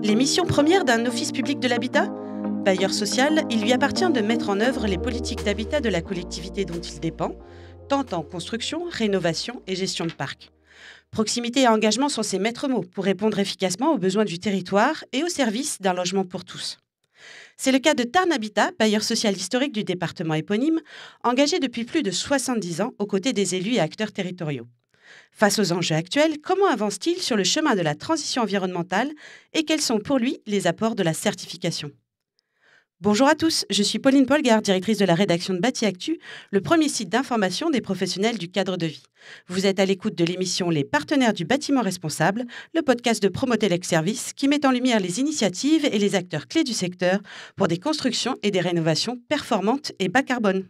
Les missions premières d'un office public de l'habitat ? Bailleur social, il lui appartient de mettre en œuvre les politiques d'habitat de la collectivité dont il dépend, tant en construction, rénovation et gestion de parcs. Proximité et engagement sont ses maîtres mots pour répondre efficacement aux besoins du territoire et au service d'un logement pour tous. C'est le cas de Tarn Habitat, bailleur social historique du département éponyme, engagé depuis plus de 70 ans aux côtés des élus et acteurs territoriaux. Face aux enjeux actuels, comment avance-t-il sur le chemin de la transition environnementale et quels sont pour lui les apports de la certification ? Bonjour à tous, je suis Pauline Polgar, directrice de la rédaction de Bâti Actu, le premier site d'information des professionnels du cadre de vie. Vous êtes à l'écoute de l'émission Les partenaires du bâtiment responsable, le podcast de Promotelec Service qui met en lumière les initiatives et les acteurs clés du secteur pour des constructions et des rénovations performantes et bas carbone.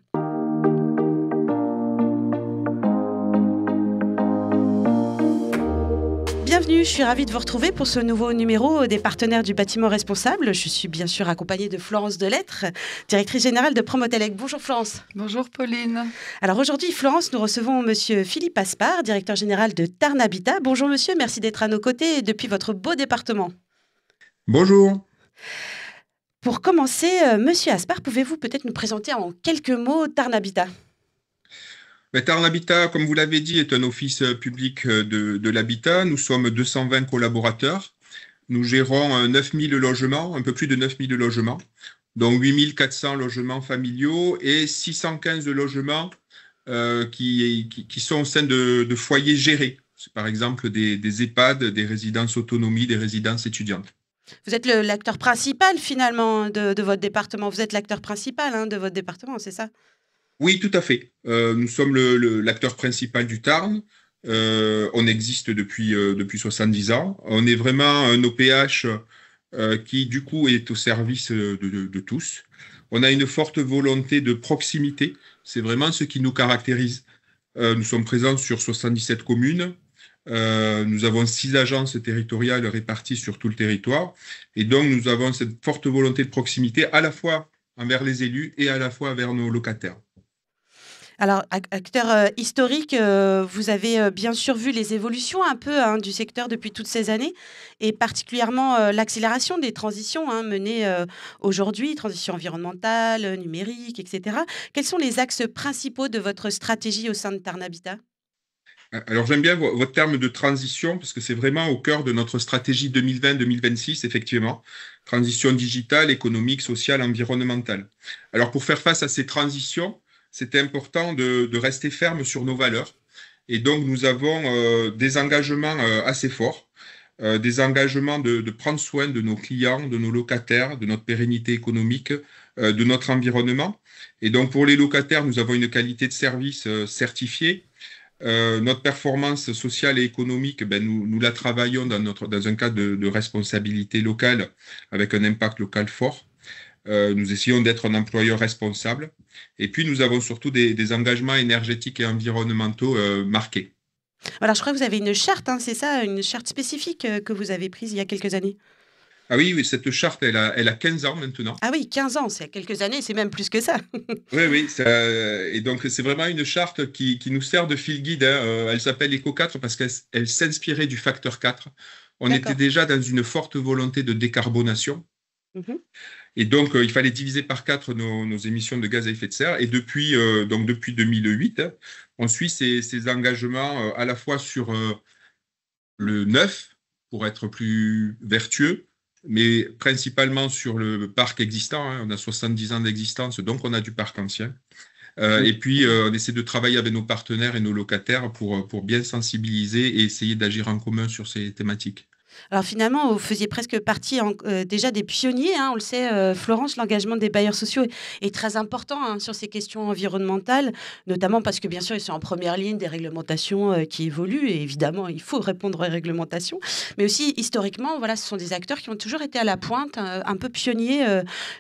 Bienvenue, je suis ravie de vous retrouver pour ce nouveau numéro des partenaires du bâtiment responsable. Je suis bien sûr accompagnée de Florence Delettre, directrice générale de Promotelec. Bonjour Florence. Bonjour Pauline. Alors aujourd'hui, Florence, nous recevons monsieur Philippe Aspard, directeur général de Tarn Habitat. Bonjour monsieur, merci d'être à nos côtés depuis votre beau département. Bonjour. Pour commencer, monsieur Aspard, pouvez-vous peut-être nous présenter en quelques mots Tarn Habitat ? Tarn Habitat, comme vous l'avez dit, est un office public de l'habitat. Nous sommes 220 collaborateurs. Nous gérons 9000 logements, un peu plus de 9000 logements, dont 8400 logements familiaux et 615 logements qui sont au sein de foyers gérés. C'est par exemple des EHPAD, des résidences autonomie, des résidences étudiantes. Vous êtes l'acteur principal finalement de votre département. Vous êtes l'acteur principal de votre département, c'est ça ? Oui, tout à fait. Nous sommes l'acteur principal du Tarn. On existe depuis 70 ans. On est vraiment un OPH qui, du coup, est au service de tous. On a une forte volonté de proximité. C'est vraiment ce qui nous caractérise. Nous sommes présents sur 77 communes. Nous avons 6 agences territoriales réparties sur tout le territoire. Et donc, nous avons cette forte volonté de proximité à la fois envers les élus et à la fois envers nos locataires. Alors, acteur historique, vous avez bien sûr vu les évolutions un peu du secteur depuis toutes ces années et particulièrement l'accélération des transitions menées aujourd'hui, transition environnementale, numérique, etc. Quels sont les axes principaux de votre stratégie au sein de Tarn Habitat ? Alors, j'aime bien votre terme de transition parce que c'est vraiment au cœur de notre stratégie 2020-2026, effectivement. Transition digitale, économique, sociale, environnementale. Alors, pour faire face à ces transitions, c'était important de rester ferme sur nos valeurs. Et donc, nous avons des engagements assez forts, des engagements de prendre soin de nos clients, de nos locataires, de notre pérennité économique, de notre environnement. Et donc, pour les locataires, nous avons une qualité de service certifiée. Notre performance sociale et économique, nous la travaillons dans un cadre de responsabilité locale avec un impact local fort. Nous essayons d'être un employeur responsable. Et puis, nous avons surtout des engagements énergétiques et environnementaux marqués. Alors, je crois que vous avez une charte, c'est ça, une charte spécifique que vous avez prise il y a quelques années. Ah oui, cette charte, elle a 15 ans maintenant. Ah oui, 15 ans, c'est quelques années, c'est même plus que ça. Oui, et donc c'est vraiment une charte qui nous sert de fil guide. Elle s'appelle Éco 4 parce qu'elle s'inspirait du facteur 4. On D'accord. était déjà dans une forte volonté de décarbonation. Mm-hmm. Et donc, il fallait diviser par 4 nos émissions de gaz à effet de serre. Et depuis 2008, on suit ces engagements à la fois sur le neuf, pour être plus vertueux, mais principalement sur le parc existant. On a 70 ans d'existence, donc on a du parc ancien. Et puis, on essaie de travailler avec nos partenaires et nos locataires pour bien sensibiliser et essayer d'agir en commun sur ces thématiques. Alors finalement, vous faisiez presque partie déjà des pionniers. On le sait, Florence, l'engagement des bailleurs sociaux est très important sur ces questions environnementales, notamment parce que bien sûr, ils sont en première ligne des réglementations qui évoluent. Et évidemment, il faut répondre aux réglementations. Mais aussi, historiquement, voilà, ce sont des acteurs qui ont toujours été à la pointe, un peu pionniers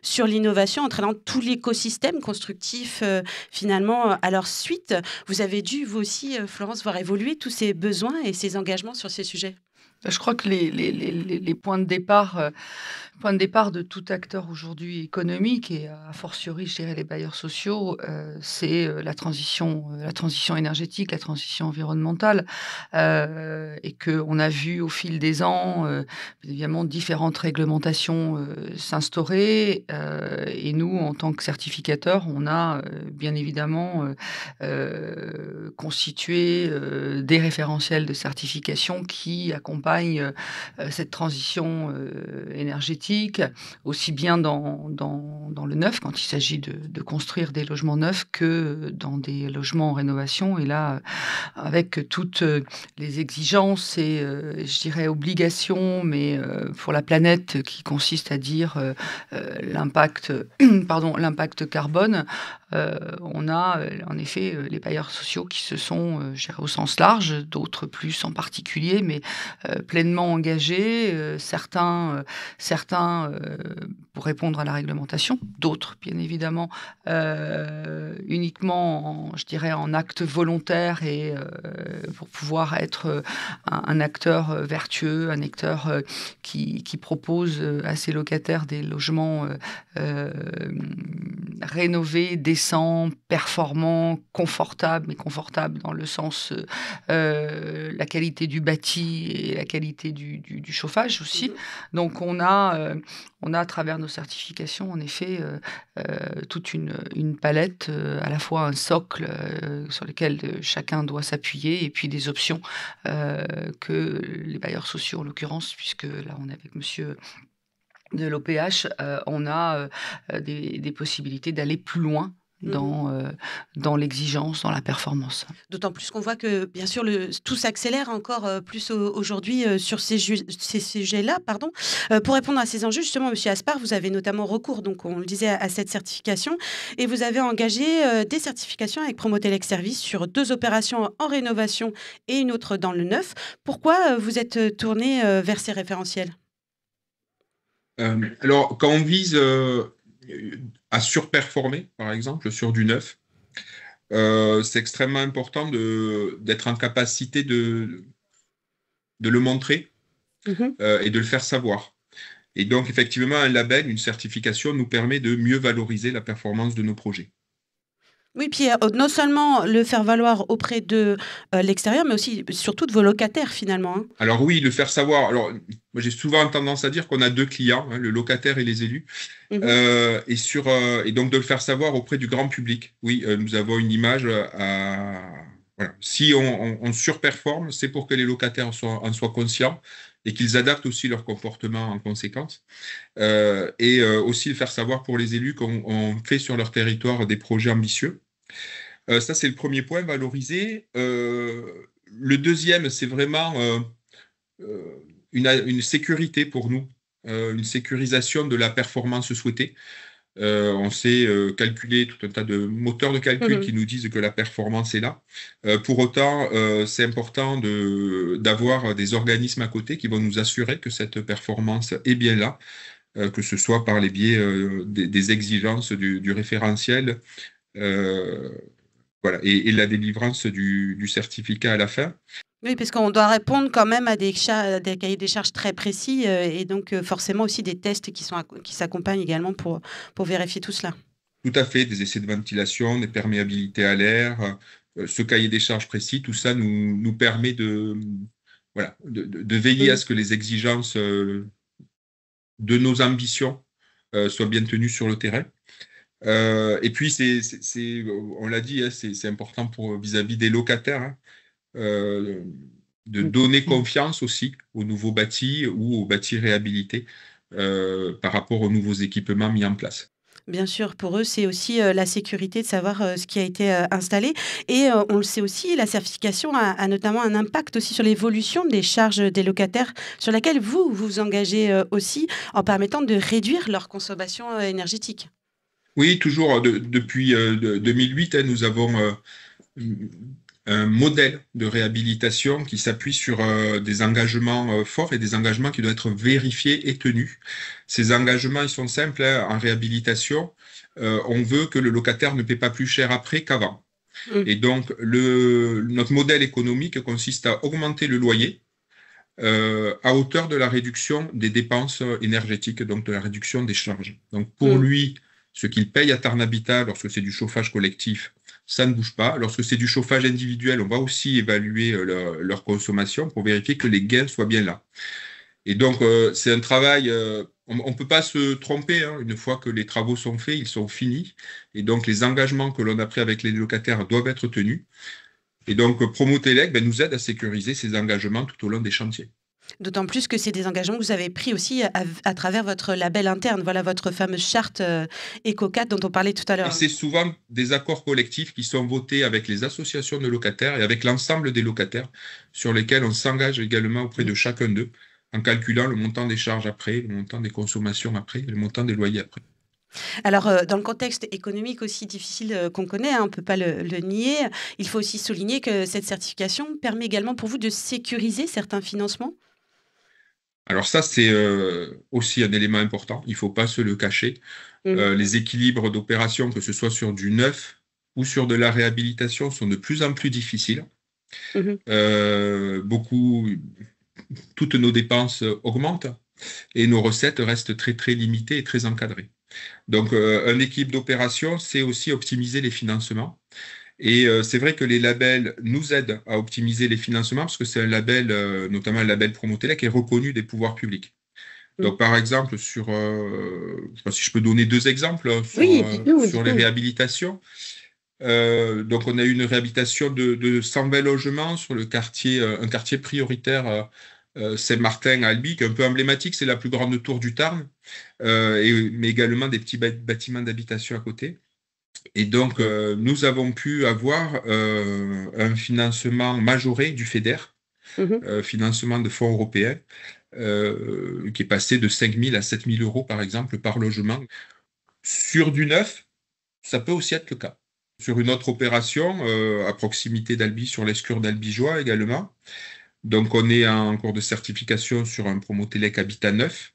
sur l'innovation, entraînant tout l'écosystème constructif finalement à leur suite. Vous avez dû, vous aussi, Florence, voir évoluer tous ces besoins et ces engagements sur ces sujets. Je crois que les points de départ de tout acteur aujourd'hui économique et a fortiori, je dirais, les bailleurs sociaux, c'est la transition énergétique, la transition environnementale, et qu'on a vu au fil des ans, évidemment, différentes réglementations s'instaurer. Et nous, en tant que certificateurs, on a bien évidemment constitué des référentiels de certification qui accompagnent cette transition énergétique, aussi bien dans le neuf, quand il s'agit de construire des logements neufs, que dans des logements en rénovation. Et là, avec toutes les exigences et, je dirais, obligations, mais pour la planète, qui consiste à dire l'impact l'impact carbone, on a en effet les bailleurs sociaux qui se sont, je dirais, au sens large, d'autres plus en particulier, mais pleinement engagés, certains pour répondre à la réglementation, d'autres bien évidemment uniquement je dirais en acte volontaire et pour pouvoir être un acteur vertueux, un acteur qui propose à ses locataires des logements rénovés, décents, performants, confortables, mais confortables dans le sens la qualité du bâti et la qualité du chauffage aussi. Donc on a à travers nos certifications en effet toute une palette, à la fois un socle sur lequel chacun doit s'appuyer et puis des options que les bailleurs sociaux en l'occurrence, puisque là on est avec monsieur de l'OPH, on a des possibilités d'aller plus loin dans l'exigence, dans la performance. D'autant plus qu'on voit que, bien sûr, tout s'accélère encore plus aujourd'hui sur ces sujets-là. Pardon. Pour répondre à ces enjeux, justement, Monsieur Aspar, vous avez notamment recours, donc on le disait, à cette certification, et vous avez engagé des certifications avec Promotelex Service sur 2 opérations en rénovation et une autre dans le neuf. Pourquoi vous êtes tourné vers ces référentiels ? Alors, quand on vise à surperformer, par exemple, sur du neuf, c'est extrêmement important d'être en capacité de le montrer et de le faire savoir. Et donc, effectivement, un label, une certification nous permet de mieux valoriser la performance de nos projets. Oui, puis non seulement le faire valoir auprès de l'extérieur, mais aussi, surtout de vos locataires, finalement. Hein. Alors oui, le faire savoir. Alors, moi, j'ai souvent tendance à dire qu'on a 2 clients, hein, le locataire et les élus. Et donc, de le faire savoir auprès du grand public. Oui, nous avons une image à... Voilà. Si on surperforme, c'est pour que les locataires en soient conscients et qu'ils adaptent aussi leur comportement en conséquence. Et aussi le faire savoir pour les élus qu'on fait sur leur territoire des projets ambitieux. Ça, c'est le premier point, valoriser. Le deuxième, c'est vraiment une sécurité pour nous, une sécurisation de la performance souhaitée. On sait calculer tout un tas de moteurs de calcul qui nous disent que la performance est là. Pour autant, c'est important d'avoir des organismes à côté qui vont nous assurer que cette performance est bien là, que ce soit par les biais des exigences du référentiel, voilà, et la délivrance du certificat à la fin. Oui, parce qu'on doit répondre quand même à des cahiers des charges très précis et donc forcément aussi des tests qui s'accompagnent également pour vérifier tout cela. Tout à fait, des essais de ventilation, des perméabilités à l'air, ce cahier des charges précis, tout ça nous permet de veiller à ce que les exigences de nos ambitions soient bien tenues sur le terrain. Et puis, on l'a dit, hein, c'est important vis-à-vis des locataires, hein, de donner confiance aussi aux nouveaux bâtis ou aux bâtis réhabilités par rapport aux nouveaux équipements mis en place. Bien sûr, pour eux, c'est aussi la sécurité de savoir ce qui a été installé. Et on le sait aussi, la certification a notamment un impact aussi sur l'évolution des charges des locataires, sur laquelle vous vous engagez aussi en permettant de réduire leur consommation énergétique. Oui, toujours depuis 2008, hein, nous avons un modèle de réhabilitation qui s'appuie sur des engagements forts et des engagements qui doivent être vérifiés et tenus. Ces engagements, ils sont simples, hein. En réhabilitation, on veut que le locataire ne paie pas plus cher après qu'avant. Et donc, notre modèle économique consiste à augmenter le loyer à hauteur de la réduction des dépenses énergétiques, donc de la réduction des charges. Donc pour lui, ce qu'il paye à Tarn Habitat lorsque c'est du chauffage collectif, ça ne bouge pas. Lorsque c'est du chauffage individuel, on va aussi évaluer leur consommation pour vérifier que les gains soient bien là. Et donc, c'est un travail, on ne peut pas se tromper, hein. Une fois que les travaux sont faits, ils sont finis. Et donc, les engagements que l'on a pris avec les locataires doivent être tenus. Et donc, Promotelec nous aide à sécuriser ces engagements tout au long des chantiers. D'autant plus que c'est des engagements que vous avez pris aussi à travers votre label interne, voilà votre fameuse charte EcoCat dont on parlait tout à l'heure. Et c'est souvent des accords collectifs qui sont votés avec les associations de locataires et avec l'ensemble des locataires sur lesquels on s'engage également auprès de chacun d'eux en calculant le montant des charges après, le montant des consommations après et le montant des loyers après. Alors, dans le contexte économique aussi difficile qu'on connaît, hein, on ne peut pas le nier, il faut aussi souligner que cette certification permet également pour vous de sécuriser certains financements. Alors ça, c'est aussi un élément important, il ne faut pas se le cacher. Les équilibres d'opération, que ce soit sur du neuf ou sur de la réhabilitation, sont de plus en plus difficiles. Toutes nos dépenses augmentent et nos recettes restent très, très limitées et très encadrées. Donc, un équilibre d'opération, c'est aussi optimiser les financements. Et c'est vrai que les labels nous aident à optimiser les financements parce que c'est un label, notamment le label Promotelec, qui est reconnu des pouvoirs publics. Donc, par exemple, je ne sais pas si je peux donner 2 exemples sur les réhabilitations. Donc, on a eu une réhabilitation de 120 logements sur un quartier prioritaire Saint-Martin à Albi, qui est un peu emblématique, c'est la plus grande tour du Tarn, mais également des petits bâtiments d'habitation à côté. Et donc, nous avons pu avoir un financement majoré du FEDER, financement de fonds européens, qui est passé de 5 000 à 7 000 euros, par exemple, par logement. Sur du neuf, ça peut aussi être le cas. Sur une autre opération, à proximité d'Albi, sur l'escure d'Albigeois également. Donc, on est en cours de certification sur un Promotelec Habitat neuf.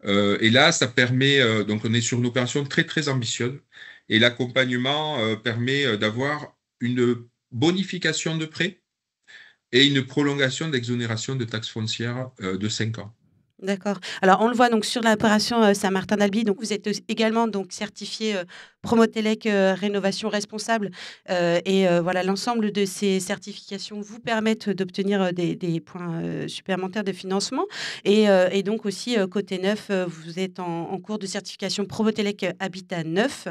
Et là, ça permet, donc on est sur une opération très, très ambitieuse. Et l'accompagnement permet d'avoir une bonification de prêt et une prolongation d'exonération de taxes foncières de 5 ans. D'accord. Alors, on le voit donc sur l'opération Saint-Martin d'Albi. Donc, vous êtes également donc certifié Promotelec Rénovation Responsable. Et voilà, l'ensemble de ces certifications vous permettent d'obtenir des points supplémentaires de financement. Et donc aussi, côté neuf, vous êtes en cours de certification Promotelec Habitat neuf.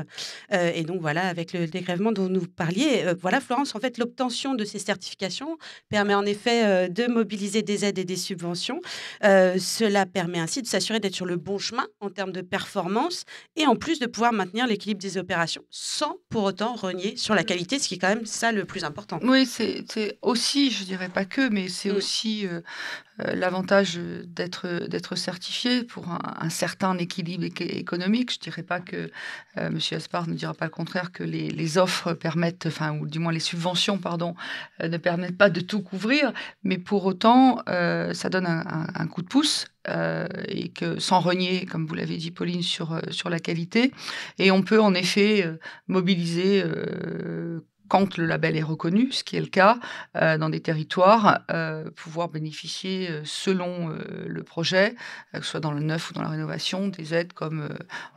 Et donc, voilà, avec le dégrèvement dont nous parliez. Voilà, Florence, en fait, l'obtention de ces certifications permet en effet de mobiliser des aides et des subventions. Cela permet ainsi de s'assurer d'être sur le bon chemin en termes de performance et en plus de pouvoir maintenir l'équilibre des opérations sans pour autant renier sur la qualité, ce qui est quand même ça le plus important. Oui, c'est aussi, je dirais pas que, mais c'est aussi l'avantage d'être certifié pour un certain équilibre économique. Je dirais pas que M. Aspard ne dira pas le contraire, que les offres permettent, enfin, ou du moins les subventions, pardon, ne permettent pas de tout couvrir, mais pour autant, ça donne un coup de pouce. Et que sans renier, comme vous l'avez dit, Pauline, sur la qualité. Et on peut en effet mobiliser quand le label est reconnu, ce qui est le cas dans des territoires, pouvoir bénéficier selon le projet, que ce soit dans le neuf ou dans la rénovation, des aides comme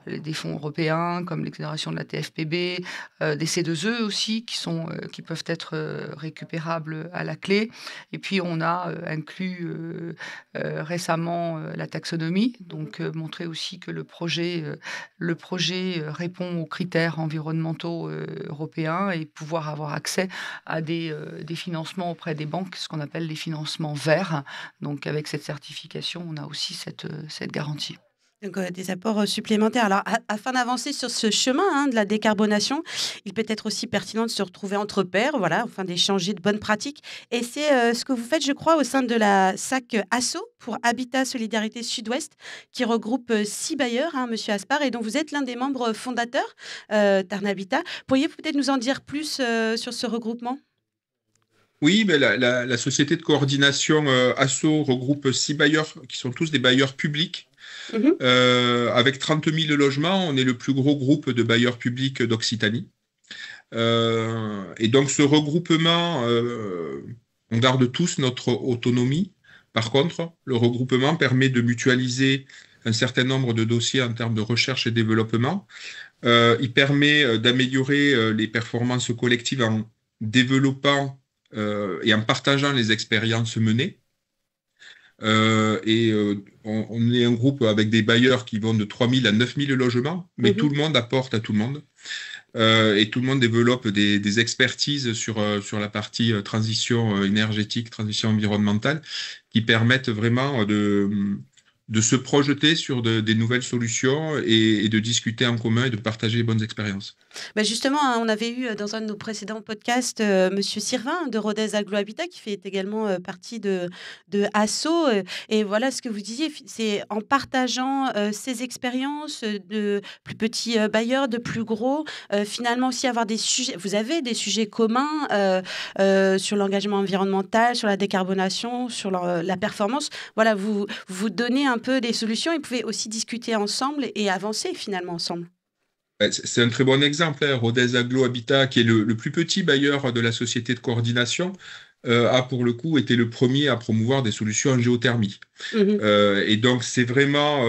des fonds européens, comme l'exonération de la TFPB, des C2E aussi, qui peuvent être récupérables à la clé. Et puis on a inclus récemment la taxonomie, donc montrer aussi que le projet répond aux critères environnementaux européens et pouvoir avoir accès à des financements auprès des banques, ce qu'on appelle les financements verts. Donc avec cette certification, on a aussi cette garantie. Donc, des apports supplémentaires. Alors, afin d'avancer sur ce chemin de la décarbonation, il peut être aussi pertinent de se retrouver entre pairs, voilà, afin d'échanger de bonnes pratiques. Et c'est ce que vous faites, je crois, au sein de la SAC Asso pour Habitat Solidarité Sud-Ouest, qui regroupe 6 bailleurs, Monsieur Aspard, et dont vous êtes l'un des membres fondateurs, Tarn Habitat. Pourriez-vous peut-être nous en dire plus sur ce regroupement ? Oui, mais la société de coordination Asso regroupe 6 bailleurs, qui sont tous des bailleurs publics. Avec 30 000 logements, on est le plus gros groupe de bailleurs publics d'Occitanie. Et donc ce regroupement, on garde tous notre autonomie, Par contre, le regroupement permet de mutualiser un certain nombre de dossiers en termes de recherche et développement. Il permet d'améliorer les performances collectives en développant et en partageant les expériences menées. On est un groupe avec des bailleurs qui vont de 3 000 à 9 000 logements, mais tout le monde apporte à tout le monde. Et tout le monde développe des expertises sur la partie transition énergétique, transition environnementale, qui permettent vraiment de se projeter sur des nouvelles solutions et de discuter en commun et de partager les bonnes expériences. Bah justement, on avait eu dans un de nos précédents podcasts Monsieur Sirvin de Rodez Aglo Habitat qui fait également partie de Asso. Et voilà ce que vous disiez, c'est en partageant ces expériences de plus petits bailleurs, de plus gros, finalement aussi avoir des sujets. Vous avez des sujets communs sur l'engagement environnemental, sur la décarbonation, sur la performance. Voilà, vous donnez un peu des solutions et vous pouvez aussi discuter ensemble et avancer finalement ensemble. C'est un très bon exemple. Rodez Aglo Habitat, qui est le plus petit bailleur de la société de coordination, a pour le coup été le premier à promouvoir des solutions en géothermie. Et donc, c'est vraiment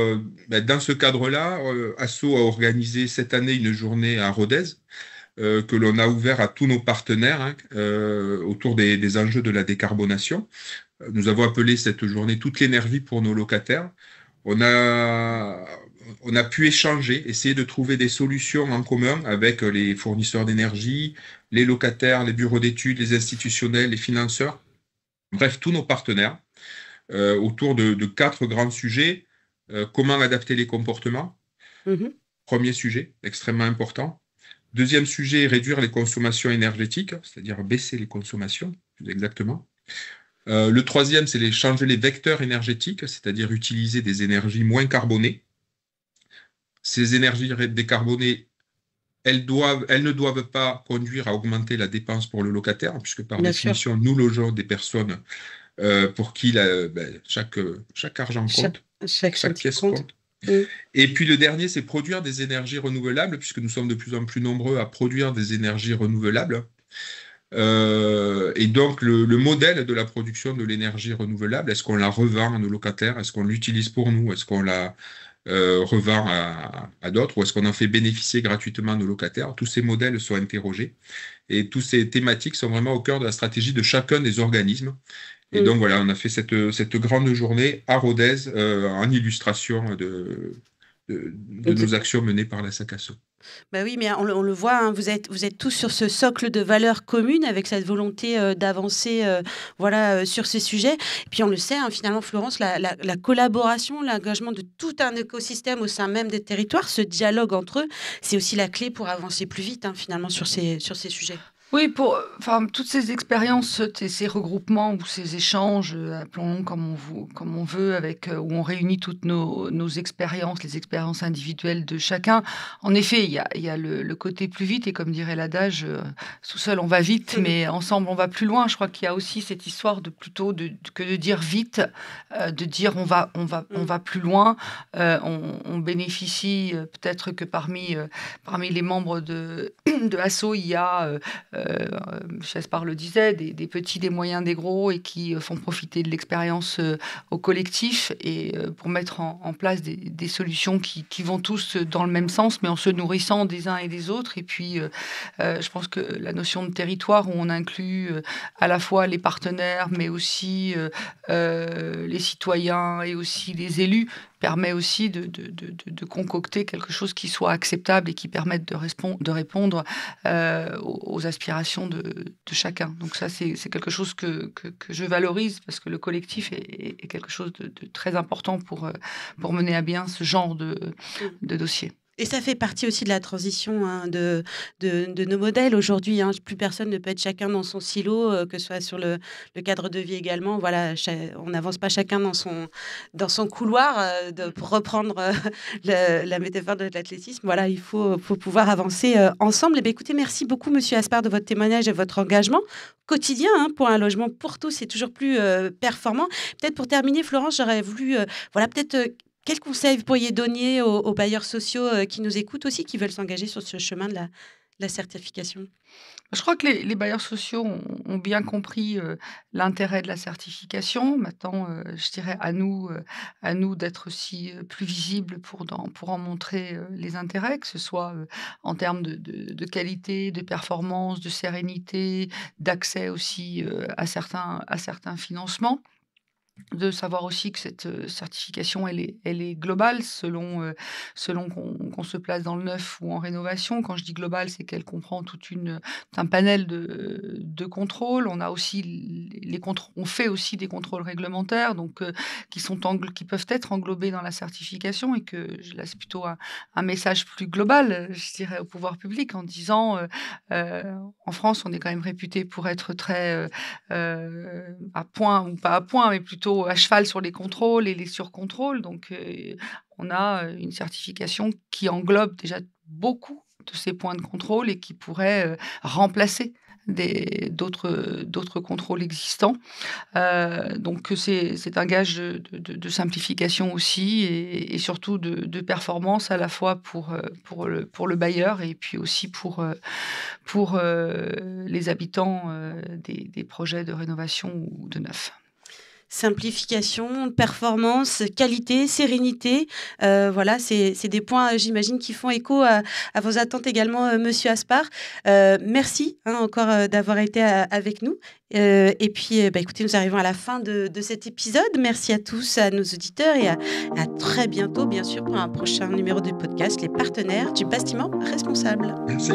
dans ce cadre-là, Asso a organisé cette année une journée à Rodez que l'on a ouvert à tous nos partenaires autour des enjeux de la décarbonation. Nous avons appelé cette journée toute l'énergie pour nos locataires. On a pu échanger, essayer de trouver des solutions en commun avec les fournisseurs d'énergie, les locataires, les bureaux d'études, les institutionnels, les financeurs, bref, tous nos partenaires, autour de 4 grands sujets. Comment adapter les comportements ? Premier sujet, extrêmement important. Deuxième sujet, réduire les consommations énergétiques, c'est-à-dire baisser les consommations, plus exactement. Le troisième, c'est changer les vecteurs énergétiques, c'est-à-dire utiliser des énergies moins carbonées. Ces énergies décarbonées, elles ne doivent pas conduire à augmenter la dépense pour le locataire, puisque par définition, nous logeons des personnes pour qui chaque argent compte, chaque pièce compte. Et puis le dernier, c'est produire des énergies renouvelables, puisque nous sommes de plus en plus nombreux à produire des énergies renouvelables. Et donc, le modèle de la production de l'énergie renouvelable, est-ce qu'on la revend à nos locataires? Est-ce qu'on l'utilise pour nous? Est-ce qu'on la revend à d'autres? Ou est-ce qu'on en fait bénéficier gratuitement à nos locataires? Tous ces modèles sont interrogés. Et toutes ces thématiques sont vraiment au cœur de la stratégie de chacun des organismes. Et donc, voilà, on a fait cette grande journée à Rodez en illustration de nos actions menées par la SAC-Asso. Bah oui, mais on le voit, hein, vous êtes tous sur ce socle de valeurs communes avec cette volonté d'avancer sur ces sujets. Et puis on le sait, hein, finalement, Florence, la collaboration, l'engagement de tout un écosystème au sein même des territoires, ce dialogue entre eux, c'est aussi la clé pour avancer plus vite, hein, finalement, sur ces sujets. Oui, toutes ces expériences, ces regroupements ou ces échanges, appelons-les comme on veut, où on réunit toutes nos expériences, les expériences individuelles de chacun. En effet, il y a le côté plus vite, et comme dirait l'adage, tout seul on va vite, mais ensemble on va plus loin. Je crois qu'il y a aussi cette histoire que de dire vite, de dire on va plus loin. On bénéficie peut-être que parmi les membres de Asso, il y a Chaspard le disait, des petits, des moyens, des gros, et qui font profiter de l'expérience au collectif et pour mettre en place des solutions qui vont tous dans le même sens, mais en se nourrissant des uns et des autres. Et puis, je pense que la notion de territoire, où on inclut à la fois les partenaires, mais aussi les citoyens et aussi les élus, permet aussi de concocter quelque chose qui soit acceptable et qui permette de répondre aux aspirations de chacun. Donc ça, c'est quelque chose que je valorise, parce que le collectif est quelque chose de très important pour mener à bien ce genre de dossier. Et ça fait partie aussi de la transition de nos modèles aujourd'hui. Hein. Plus personne ne peut être chacun dans son silo, que ce soit sur le cadre de vie également. Voilà, on n'avance pas chacun dans son couloir, pour reprendre la métaphore de l'athlétisme. Voilà, il faut pouvoir avancer ensemble. Et bien, écoutez, merci beaucoup, Monsieur Aspard, de votre témoignage et votre engagement quotidien pour un logement pour tous et toujours plus performant. Peut-être pour terminer, Florence, j'aurais voulu, quels conseils vous pourriez donner aux bailleurs sociaux qui nous écoutent aussi, qui veulent s'engager sur ce chemin de la certification? Je crois que les bailleurs sociaux ont bien compris l'intérêt de la certification. Maintenant, je dirais à nous d'être aussi plus visibles pour en montrer les intérêts, que ce soit en termes de qualité, de performance, de sérénité, d'accès aussi à certains financements. De savoir aussi que cette certification, elle est globale selon qu'on se place dans le neuf ou en rénovation. Quand je dis globale, c'est qu'elle comprend un panel de contrôles. On a aussi les contrôles, on fait aussi des contrôles réglementaires, donc qui peuvent être englobés dans la certification et que là, c'est plutôt un message plus global, je dirais, au pouvoir public en disant, en France, on est quand même réputé pour être très, à point ou pas à point, mais plutôt à cheval sur les contrôles et les surcontrôles. Donc, on a une certification qui englobe déjà beaucoup de ces points de contrôle et qui pourrait remplacer d'autres contrôles existants. Donc, c'est un gage de simplification aussi et surtout de performance à la fois pour le bailleur et puis aussi pour les habitants des projets de rénovation ou de neuf. Simplification, performance, qualité, sérénité, voilà, c'est des points, j'imagine, qui font écho à vos attentes également, monsieur Aspar. Merci encore d'avoir été avec nous. Et puis, écoutez, nous arrivons à la fin de cet épisode. Merci à tous, à nos auditeurs et à très bientôt, bien sûr, pour un prochain numéro de podcast, Les Partenaires du Bâtiment Responsable. Merci.